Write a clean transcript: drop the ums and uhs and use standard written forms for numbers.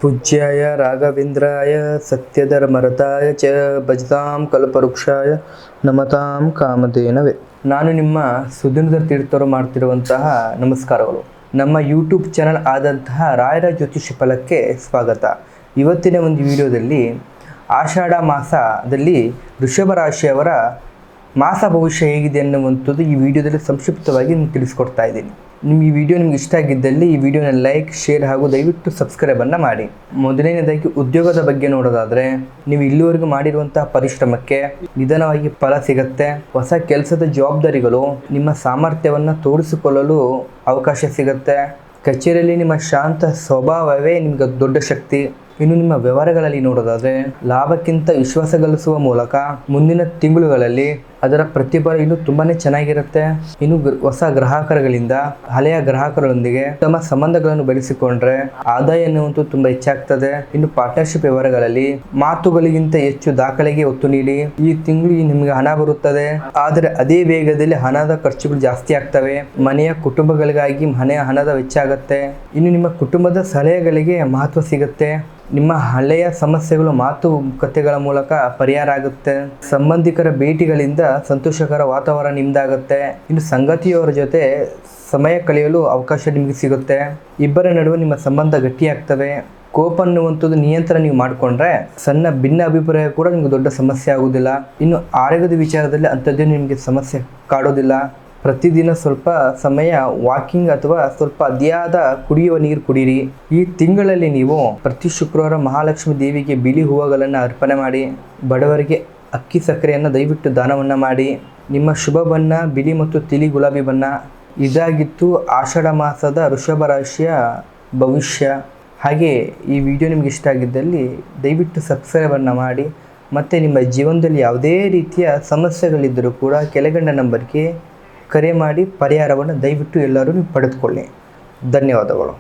ಪೂಜ್ಯಾಯ ರಾಘವೇಂದ್ರಾಯ ಸತ್ಯಧರ್ಮರತಾಯ ಚ ಭಜತಾಂ ಕಲ್ಪವೃಕ್ಷಾಯ ನಮತಾಂ ಕಾಮಧೇನವೇ. ನಾನು ನಿಮ್ಮ ಸುಧೀಂದ್ರ ತೀರ್ಥರು ಮಾಡ್ತಿರುವಂತಹ ನಮಸ್ಕಾರಗಳು. ನಮ್ಮ ಯೂಟ್ಯೂಬ್ ಚಾನಲ್ ಆದಂತಹ ರಾಯರ ಜ್ಯೋತಿಷ್ಯ ಫಲಕ್ಕೆ ಸ್ವಾಗತ. ಇವತ್ತಿನ ಒಂದು ವಿಡಿಯೋದಲ್ಲಿ ಆಷಾಢ ಮಾಸದಲ್ಲಿ ವೃಷಭ ರಾಶಿಯವರ ಮಾಸ ಭವಿಷ್ಯ ಹೇಗಿದೆ ಅನ್ನುವಂಥದ್ದು ಈ ವಿಡಿಯೋದಲ್ಲಿ ಸಂಕ್ಷಿಪ್ತವಾಗಿ ನಿಮ್ಗೆ ತಿಳಿಸ್ಕೊಡ್ತಾ ಇದ್ದೀನಿ. ಈ ವಿಡಿಯೋ ನಿಮ್ಗೆ ಇಷ್ಟ ಆಗಿದ್ದಲ್ಲಿ ಈ ವಿಡಿಯೋನ ಲೈಕ್, ಶೇರ್ ಹಾಗೂ ದಯವಿಟ್ಟು ಸಬ್ಸ್ಕ್ರೈಬನ್ನು ಮಾಡಿ. ಮೊದಲನೇದಾಗಿ ಉದ್ಯೋಗದ ಬಗ್ಗೆ ನೋಡೋದಾದರೆ, ನೀವು ಇಲ್ಲಿವರೆಗೂ ಮಾಡಿರುವಂತಹ ಪರಿಶ್ರಮಕ್ಕೆ ನಿಧಾನವಾಗಿ ಫಲ ಸಿಗುತ್ತೆ. ಹೊಸ ಕೆಲಸದ ಜವಾಬ್ದಾರಿಗಳು ನಿಮ್ಮ ಸಾಮರ್ಥ್ಯವನ್ನು ತೋರಿಸಿಕೊಳ್ಳಲು ಅವಕಾಶ ಸಿಗುತ್ತೆ. ಕಚೇರಿಯಲ್ಲಿ ನಿಮ್ಮ ಶಾಂತ ಸ್ವಭಾವವೇ ನಿಮಗೆ ದೊಡ್ಡ ಶಕ್ತಿ. ಇನ್ನು ನಿಮ್ಮ ವ್ಯವಹಾರಗಳಲ್ಲಿ ನೋಡೋದಾದರೆ, ಲಾಭಕ್ಕಿಂತ ವಿಶ್ವಾಸ ಗಳಿಸುವ ಮೂಲಕ ಮುಂದಿನ ತಿಂಗಳುಗಳಲ್ಲಿ ಅದರ ಪ್ರತಿಫಲ ಇನ್ನು ತುಂಬಾ ಚೆನ್ನಾಗಿರುತ್ತೆ. ಇನ್ನು ಹೊಸ ಗ್ರಾಹಕರುಗಳಿಂದ ಹಳೆಯ ಗ್ರಾಹಕರೊಂದಿಗೆ ತಮ್ಮ ಸಂಬಂಧಗಳನ್ನು ಬೆಳೆಸಿಕೊಂಡ್ರೆ ಆದಾಯ ಎನ್ನುವಂತೂ ತುಂಬ ಹೆಚ್ಚಾಗ್ತದೆ. ಇನ್ನು ಪಾರ್ಟ್ನರ್ಶಿಪ್ ವ್ಯವಹಾರಗಳಲ್ಲಿ ಮಾತುಗಳಿಗಿಂತ ಹೆಚ್ಚು ದಾಖಲೆಗೆ ಒತ್ತು ನೀಡಿ. ಈ ತಿಂಗಳು ನಿಮಗೆ ಹಣ ಬರುತ್ತದೆ, ಆದರೆ ಅದೇ ವೇಗದಲ್ಲಿ ಹಣದ ಖರ್ಚುಗಳು ಜಾಸ್ತಿ ಆಗ್ತವೆ. ಮನೆಯ ಕುಟುಂಬಗಳಿಗಾಗಿ ಮನೆಯ ಹಣದ ವೆಚ್ಚ ಆಗುತ್ತೆ. ಇನ್ನು ನಿಮ್ಮ ಕುಟುಂಬದ ಸಲಹೆಗಳಿಗೆ ಮಹತ್ವ ಸಿಗುತ್ತೆ. ನಿಮ್ಮ ಹಳೆಯ ಸಮಸ್ಯೆಗಳು ಮಾತುಕತೆಗಳ ಮೂಲಕ ಪರಿಹಾರ ಆಗುತ್ತೆ. ಸಂಬಂಧಿಕರ ಭೇಟಿಗಳಿಂದ ಸಂತೋಷಕರ ವಾತಾವರಣ ನಿಮ್ದಾಗುತ್ತೆ. ಇನ್ನು ಸಂಗಾತಿಯವರ ಜೊತೆ ಸಮಯ ಕಳೆಯಲು ಅವಕಾಶ ನಿಮಗೆ ಸಿಗುತ್ತೆ. ಇಬ್ಬರ ನಡುವೆ ನಿಮ್ಮ ಸಂಬಂಧ ಗಟ್ಟಿಯಾಗ್ತವೆ. ಕೋಪ ಅನ್ನುವಂಥದ್ದು ನಿಯಂತ್ರಣ ನೀವು ಮಾಡಿಕೊಂಡ್ರೆ ಸಣ್ಣ ಭಿನ್ನ ಅಭಿಪ್ರಾಯ ಕೂಡ ನಿಮಗೆ ದೊಡ್ಡ ಸಮಸ್ಯೆ ಆಗೋದಿಲ್ಲ. ಇನ್ನು ಆರೋಗ್ಯದ ವಿಚಾರದಲ್ಲಿ ಅಂಥದ್ದೇನು ನಿಮಗೆ ಸಮಸ್ಯೆ ಕಾಡೋದಿಲ್ಲ. ಪ್ರತಿದಿನ ಸ್ವಲ್ಪ ಸಮಯ ವಾಕಿಂಗ್ ಅಥವಾ ಸ್ವಲ್ಪ ಅತಿಯಾದ ಕುಡಿಯುವ ನೀರು ಕುಡೀರಿ. ಈ ತಿಂಗಳಲ್ಲಿ ನೀವು ಪ್ರತಿ ಶುಕ್ರವಾರ ಮಹಾಲಕ್ಷ್ಮಿ ದೇವಿಗೆ ಬಿಳಿ ಹೂವುಗಳನ್ನು ಅರ್ಪಣೆ ಮಾಡಿ. ಬಡವರಿಗೆ ಅಕ್ಕಿ ಸಕ್ಕರೆಯನ್ನು ದಯವಿಟ್ಟು ದಾನವನ್ನು ಮಾಡಿ. ನಿಮ್ಮ ಶುಭ ಬಣ್ಣ ಬಿಳಿ ಮತ್ತು ತಿಳಿ ಗುಲಾಬಿ ಬಣ್ಣ. ಇದಾಗಿತ್ತು ಆಷಾಢ ಮಾಸದ ವೃಷಭ ರಾಶಿಯ ಭವಿಷ್ಯ. ಹಾಗೆ ಈ ವಿಡಿಯೋ ನಿಮ್ಗೆ ಇಷ್ಟ ಆಗಿದ್ದಲ್ಲಿ ದಯವಿಟ್ಟು ಸಬ್ಸ್ಕ್ರೈಬನ್ನು ಮಾಡಿ. ಮತ್ತು ನಿಮ್ಮ ಜೀವನದಲ್ಲಿ ಯಾವುದೇ ರೀತಿಯ ಸಮಸ್ಯೆಗಳಿದ್ದರೂ ಕೂಡ ಕೆಳಗಂಡ ನಂಬರ್ಗೆ ಕರೆ ಮಾಡಿ ಪರಿಹಾರವನ್ನು ದಯವಿಟ್ಟು ಎಲ್ಲರೂ ಪಡೆದುಕೊಳ್ಳಿ. ಧನ್ಯವಾದಗಳು.